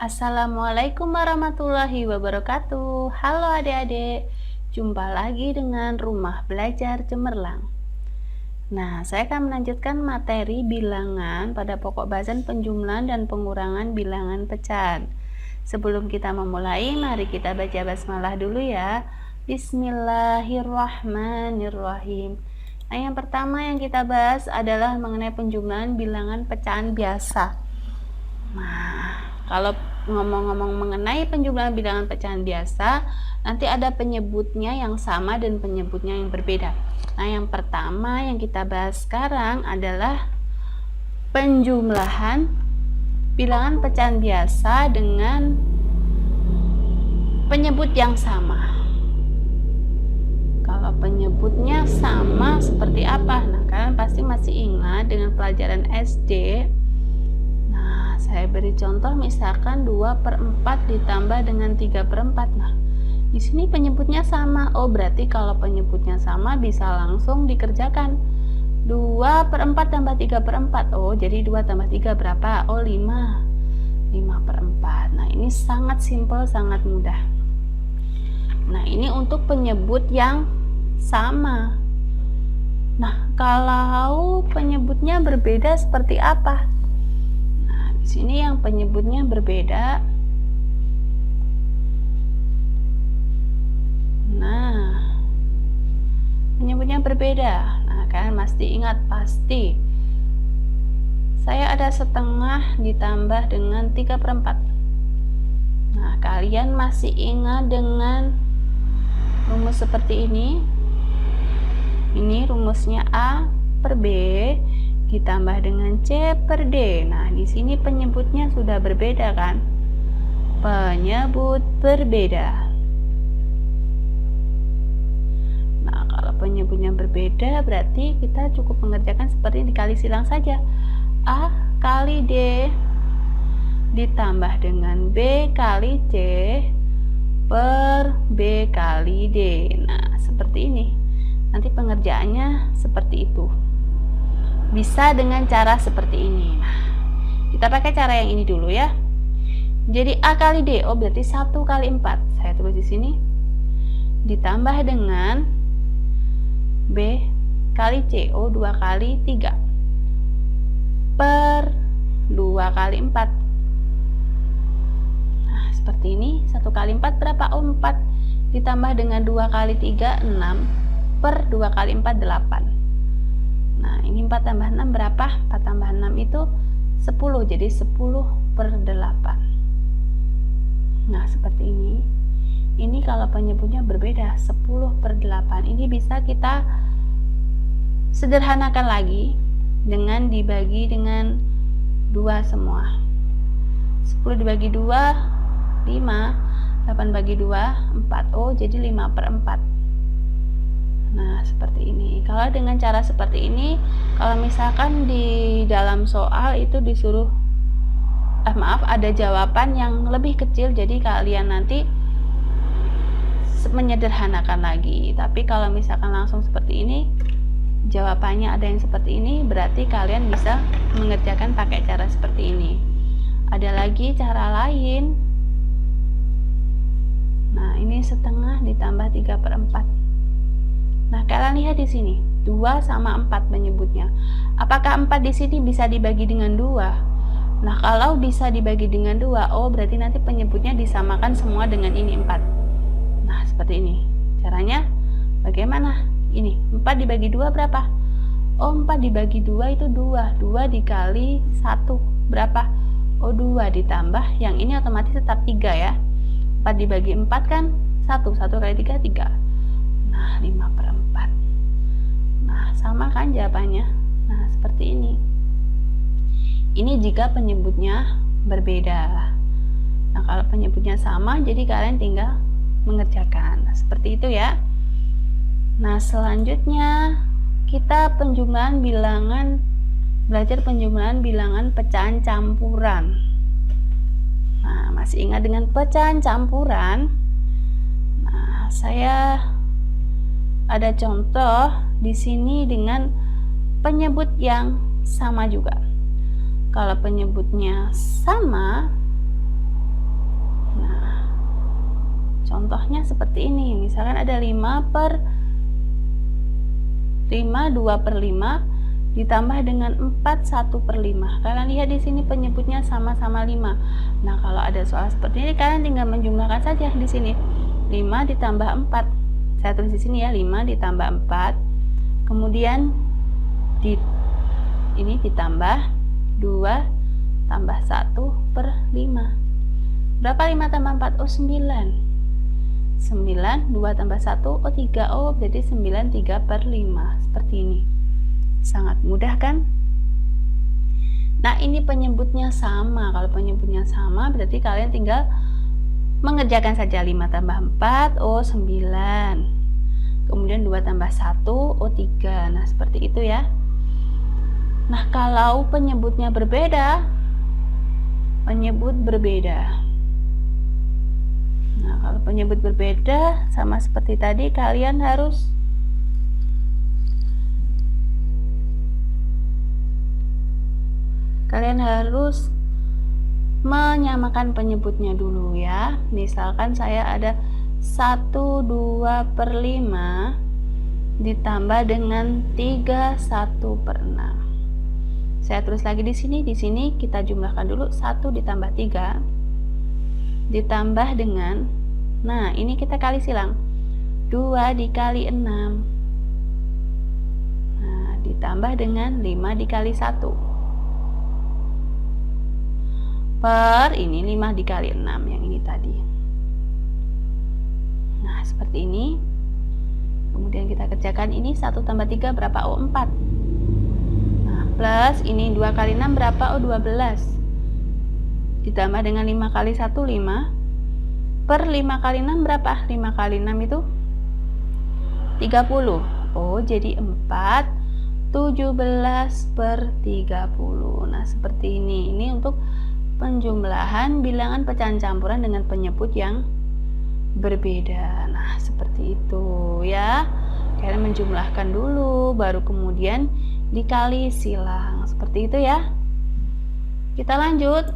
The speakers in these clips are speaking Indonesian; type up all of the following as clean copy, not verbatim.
Assalamualaikum warahmatullahi wabarakatuh. Halo adik-adik, jumpa lagi dengan Rumah Belajar Cemerlang. Nah, saya akan melanjutkan materi bilangan pada pokok bahasan penjumlahan dan pengurangan bilangan pecahan. Sebelum kita memulai, mari kita baca basmalah dulu ya. Bismillahirrahmanirrahim. Nah, yang pertama yang kita bahas adalah mengenai penjumlahan bilangan pecahan biasa. Nah, kalau ngomong-ngomong mengenai penjumlahan bilangan pecahan biasa, nanti ada penyebutnya yang sama dan penyebutnya yang berbeda. Nah, yang pertama yang kita bahas sekarang adalah penjumlahan bilangan pecahan biasa dengan penyebut yang sama. Kalau penyebutnya sama seperti apa? Nah, kalian pasti masih ingat dengan pelajaran SD. Nah, saya beri contoh misalkan 2/4 ditambah dengan 3/4. Nah, di sini penyebutnya sama. Oh, berarti kalau penyebutnya sama bisa langsung dikerjakan. 2/4 tambah 3/4. Oh, jadi 2 tambah 3 berapa? Oh, 5. 5/4. Nah, ini sangat simpel, sangat mudah. Nah, ini untuk penyebut yang sama. Nah, kalau penyebutnya berbeda seperti apa? Nah, di sini yang penyebutnya berbeda. Nah, penyebutnya berbeda. Nah, kalian mesti ingat pasti. Saya ada setengah ditambah dengan 3/4. Nah, kalian masih ingat dengan rumus seperti ini? Ini rumusnya A per B ditambah dengan C per D. Nah, di sini penyebutnya sudah berbeda kan? Penyebut berbeda. Nah, kalau penyebutnya berbeda berarti kita cukup mengerjakan seperti dikali silang saja. A kali D ditambah dengan B kali C per B kali D. Nah, seperti ini. Nanti pengerjaannya seperti itu. Bisa dengan cara seperti ini. Nah, kita pakai cara yang ini dulu ya. Jadi A kali D, oh berarti 1 kali 4. Saya tulis di sini. Ditambah dengan B kali C, oh 2 kali 3. Per 2 kali 4. Nah, seperti ini. 1 kali 4 berapa? Oh, 4. Ditambah dengan 2 kali 3, 6. Per 2 kali 4, 8. Nah, ini 4 tambah 6 berapa? 4 tambah 6 itu 10. Jadi 10 per 8. Nah, seperti ini. Ini kalau penyebutnya berbeda, 10 per 8. Ini bisa kita sederhanakan lagi dengan dibagi dengan 2 semua. 10 dibagi 2, 5. 8 bagi 2, 4. Oh, jadi 5/4. Nah, seperti ini. Kalau dengan cara seperti ini, kalau misalkan di dalam soal itu disuruh ada jawaban yang lebih kecil, jadi kalian nanti menyederhanakan lagi. Tapi kalau misalkan langsung seperti ini, jawabannya ada yang seperti ini, berarti kalian bisa mengerjakan pakai cara seperti ini. Ada lagi cara lain. Nah, ini setengah ditambah 3/4. Nah, kalian lihat di sini, 2 sama 4 menyebutnya. Apakah 4 di sini bisa dibagi dengan 2? Nah, kalau bisa dibagi dengan 2, oh berarti nanti penyebutnya disamakan semua dengan ini 4. Nah, seperti ini. Caranya bagaimana? Ini, 4 dibagi 2 berapa? Oh, 4 dibagi 2 itu 2. 2 dikali 1 berapa? Oh, 2 ditambah, yang ini otomatis tetap 3 ya. 4 dibagi 4 kan 1. 1 kali 3, 3. Nah, 5/4. Nah, sama kan jawabannya? Nah, seperti ini. Ini jika penyebutnya berbeda. Nah, kalau penyebutnya sama, jadi kalian tinggal mengerjakan. Nah, seperti itu ya. Nah, selanjutnya kita belajar penjumlahan bilangan pecahan campuran. Nah, masih ingat dengan pecahan campuran? Nah, saya ada contoh di sini dengan penyebut yang sama juga. Kalau penyebutnya sama, contohnya seperti ini. Misalkan ada 2 per 5 ditambah dengan 4 1 per 5. Kalian lihat di sini penyebutnya sama-sama 5. Nah, kalau ada soal seperti ini kalian tinggal menjumlahkan saja di sini. 5 ditambah 4. Saya tulis di sini ya, 5 ditambah 4. Kemudian ini ditambah 2 tambah 1 per 5. Berapa 5 tambah 4? Oh, 9. 9, 2 tambah 1, oh 3, oh berarti 9, 3 per 5. Seperti ini. Sangat mudah kan? Nah, ini penyebutnya sama. Kalau penyebutnya sama berarti kalian tinggal mengerjakan saja. 5 tambah 4, oh 9. Kemudian 2 tambah 1, oh 3. Nah, seperti itu ya. Nah, kalau penyebutnya berbeda, penyebut berbeda. Nah, kalau penyebut berbeda, sama seperti tadi, kalian harus menyamakan penyebutnya dulu ya. Misalkan saya ada 1 2 per 5 ditambah dengan 3 1 per 6. Saya tulis lagi di sini kita jumlahkan dulu. 1 ditambah 3 ditambah dengan, nah ini kita kali silang, 2 dikali 6, nah ditambah dengan 5 dikali 1 per ini 5 dikali 6 yang ini tadi. Nah, seperti ini. Kemudian kita kerjakan ini. 1 tambah 3 berapa? Oh, 4. Nah, plus ini 2 kali 6 berapa? Oh, 12. Ditambah dengan 5 kali 1, 5 per 5 kali 6 berapa? 5 kali 6 itu 30. Oh, jadi 4, 17 per 30. Nah, seperti ini. Ini untuk penjumlahan bilangan pecahan campuran dengan penyebut yang berbeda. Nah, seperti itu ya. Kalian menjumlahkan dulu, baru kemudian dikali silang. Seperti itu ya. Kita lanjut.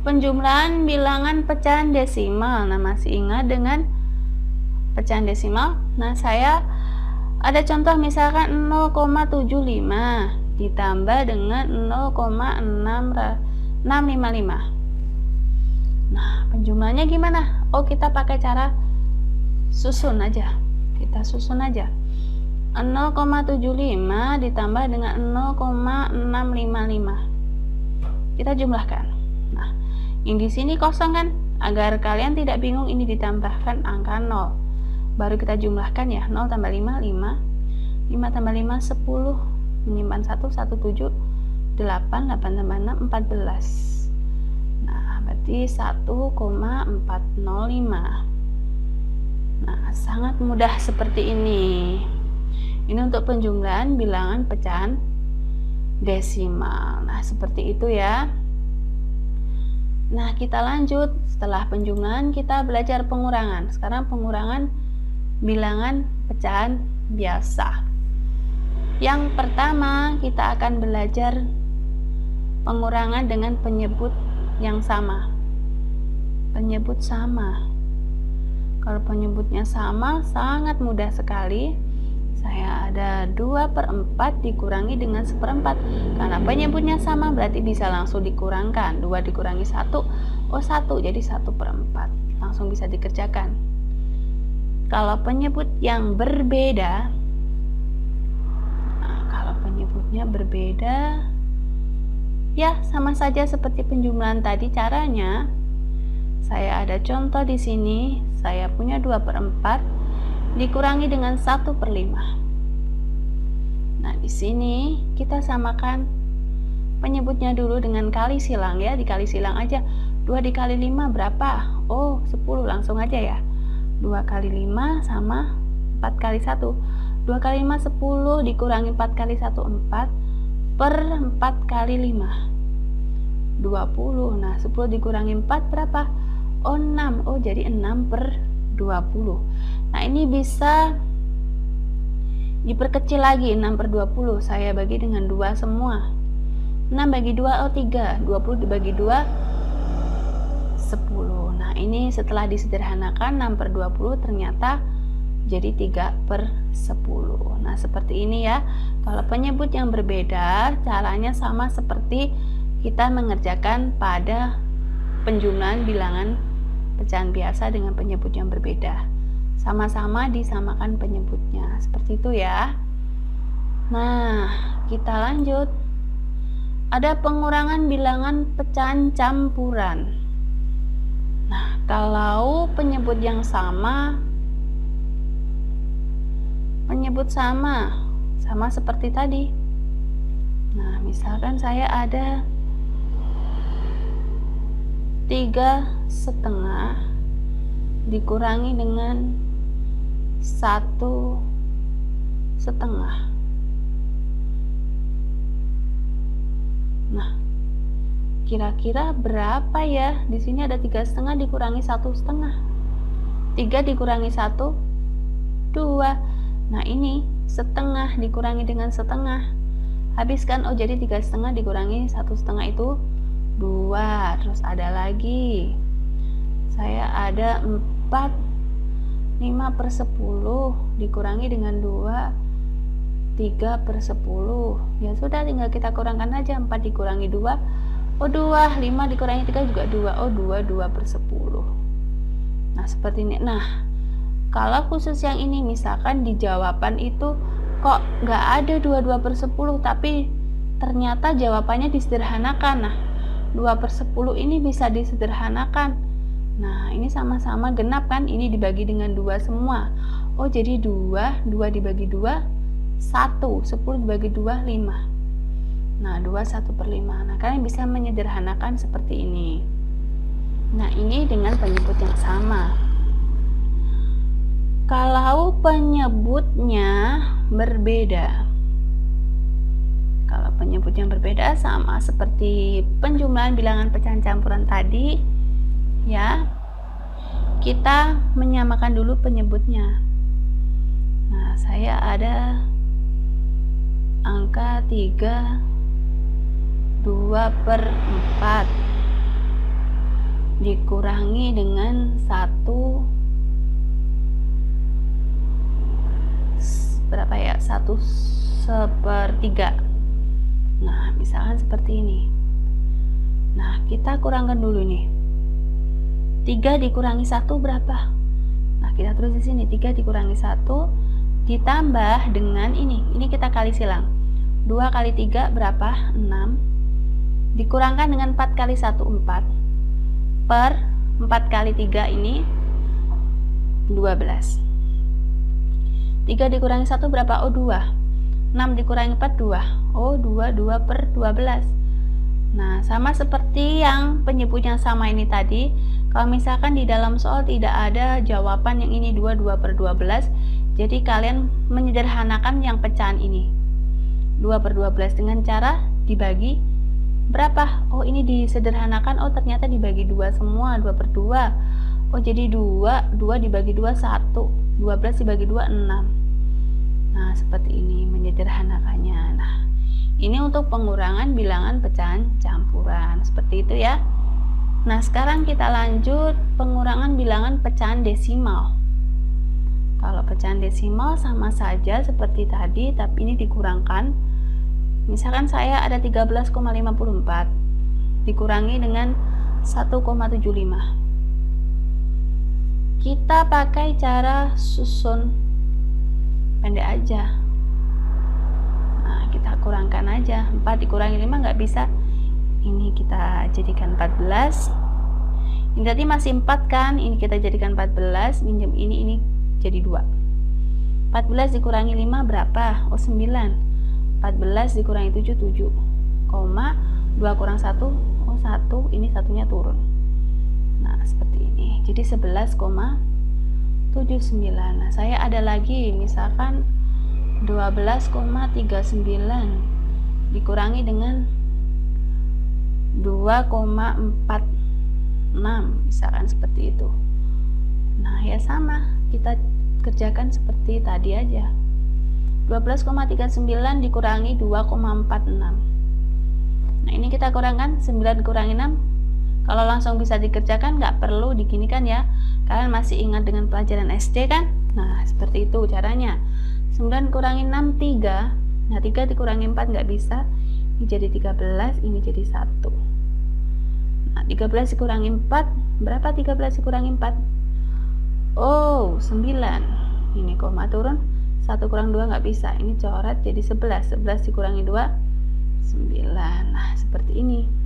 Penjumlahan bilangan pecahan desimal. Nah, masih ingat dengan pecahan desimal? Nah, saya ada contoh misalkan 0,75 ditambah dengan 0,655. Nah, penjumlahannya gimana? Oh, kita pakai cara susun aja. Kita susun aja. 0,75 ditambah dengan 0,655. Kita jumlahkan. Nah, yang di sini kosong kan? Agar kalian tidak bingung, ini ditambahkan angka 0. Baru kita jumlahkan ya. 0 tambah 5, 5. 5 tambah 5, 10. Menyimpan 1, 1, 7. 8, 8 tambah 6, 14. Nah, berarti 1,405. Nah, sangat mudah seperti ini. Ini untuk penjumlahan bilangan pecahan desimal. Nah, seperti itu ya. Nah, kita lanjut. Setelah penjumlahan kita belajar pengurangan. Sekarang pengurangan bilangan pecahan biasa. Yang pertama kita akan belajar pengurangan dengan penyebut yang sama. Penyebut sama. Kalau penyebutnya sama, sangat mudah sekali. Saya ada 2 per 4 dikurangi dengan 1/4. Karena penyebutnya sama berarti bisa langsung dikurangkan. 2 dikurangi 1, oh 1, jadi 1 per 4. Langsung bisa dikerjakan. Kalau penyebut yang berbeda, nah, kalau penyebutnya berbeda, ya sama saja seperti penjumlahan tadi caranya. Saya ada contoh di sini, saya punya 2 per 4 dikurangi dengan 1 per 5. Nah, di sini kita samakan penyebutnya dulu dengan kali silang ya, dikali silang aja. 2 dikali 5 berapa? Oh, 10, langsung aja ya. 2 kali 5 sama 4 kali 1. 2 kali 5 10 dikurangi 4 kali 1 4 per 4 kali 5 20. Nah, 10 dikurangi 4 berapa? Oh, 6. Oh, jadi 6 per 20. Nah, ini bisa diperkecil lagi. 6 per 20 saya bagi dengan 2 semua. 6 bagi 2, oh 3. 20 dibagi 2, 10. Nah, Nah, ini setelah disederhanakan 6/20 ternyata jadi 3/10. Nah, seperti ini ya. Kalau penyebut yang berbeda, caranya sama seperti kita mengerjakan pada penjumlahan bilangan pecahan biasa dengan penyebut yang berbeda. Sama-sama disamakan penyebutnya. Seperti itu ya. Nah, kita lanjut. Ada pengurangan bilangan pecahan campuran. Nah, kalau penyebut yang sama, sama seperti tadi. Nah, misalkan saya ada 3,5 dikurangi dengan 1,5. Nah, kira-kira berapa ya? Di sini ada 3,5 dikurangi 1,5. 3 dikurangi 1, 2. Nah, ini setengah dikurangi dengan setengah. Habiskan, oh jadi 3,5 dikurangi 1,5 itu 2. Terus ada lagi. Saya ada 4, 5/10 dikurangi dengan 2, 3/10. Ya sudah, tinggal kita kurangkan aja. 4 dikurangi 2, oh 2. 5 dikurangi 3 juga 2, oh 2, 2/10. Nah, seperti ini. Nah, kalau khusus yang ini, misalkan di jawaban itu kok nggak ada 2/10, tapi ternyata jawabannya disederhanakan. Nah, 2/10 ini bisa disederhanakan. Nah, ini sama-sama genap kan, ini dibagi dengan 2 semua. Oh, jadi 2 dibagi 2, 1, 10 dibagi 2, 5. Nah, 2 1/5. Nah, kalian bisa menyederhanakan seperti ini. Nah, ini dengan penyebut yang sama. Kalau penyebutnya berbeda, kalau penyebut yang berbeda sama seperti penjumlahan bilangan pecahan campuran tadi, ya, kita menyamakan dulu penyebutnya. Nah, saya ada angka 3, 2/4 dikurangi dengan 1, berapa ya? 1/3. Nah, misalkan seperti ini. Nah, kita kurangkan dulu nih. 3 dikurangi 1 berapa? Nah, kita tulis di sini 3 dikurangi 1 ditambah dengan ini kita kali silang. 2 kali 3 berapa? 6. Dikurangkan dengan 4 kali 1, 4. Per 4 kali 3 ini 12. 3 dikurangi 1 berapa? Oh 2. 6 dikurangi 4, 2. Oh 2, 2/12. Nah, sama seperti yang penyebut yang sama ini tadi. Kalau misalkan di dalam soal tidak ada jawaban yang ini 2, 2/12, jadi kalian menyederhanakan yang pecahan ini 2/12 dengan cara dibagi berapa? Oh, ini disederhanakan, oh ternyata dibagi 2 semua, 2/2. Oh, jadi 2 dibagi 2, 1. 12 dibagi 2, 6. Nah, seperti ini menyederhanakannya. Nah, ini untuk pengurangan bilangan pecahan campuran. Seperti itu ya. Nah, sekarang kita lanjut pengurangan bilangan pecahan desimal. Kalau pecahan desimal sama saja seperti tadi, tapi ini dikurangkan. Misalkan saya ada 13,54 dikurangi dengan 1,75. Kita pakai cara susun pendek aja. Nah, kita kurangkan aja. 4 dikurangi 5 nggak bisa. Ini kita jadikan 14. Ini berarti masih 4 kan? Ini kita jadikan 14. Minjem ini jadi 2. 14 dikurangi 5 berapa? Oh 9. 14 dikurangi 7, 7. 2 kurang 1, oh 1. Ini satunya turun. Nah, seperti ini. Jadi 11,79. Nah, saya ada lagi misalkan 12,39 dikurangi dengan 2,46, misalkan seperti itu. Nah, ya sama, kita kerjakan seperti tadi aja. 12,39 dikurangi 2,46. Nah, ini kita kurangkan 9 dikurangi 6, Kalau langsung bisa dikerjakan nggak perlu diginikan ya. Kalian masih ingat dengan pelajaran SD kan? Nah, seperti itu caranya. 9 kurangi 6, 3. Nah, 3 dikurangi 4 nggak bisa. Ini jadi 13, ini jadi 1. Nah, 13 dikurangi 4. Berapa 13 dikurangi 4? Oh, 9. Ini koma turun. 1 kurang 2 nggak bisa. Ini coret jadi 11. 11 dikurangi 2, 9. Nah, seperti ini.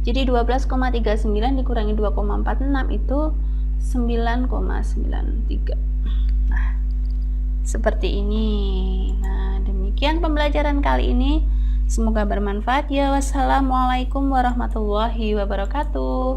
Jadi 12,39 dikurangi 2,46 itu 9,93. Nah, seperti ini. Nah, demikian pembelajaran kali ini. Semoga bermanfaat ya. Wassalamualaikum warahmatullahi wabarakatuh.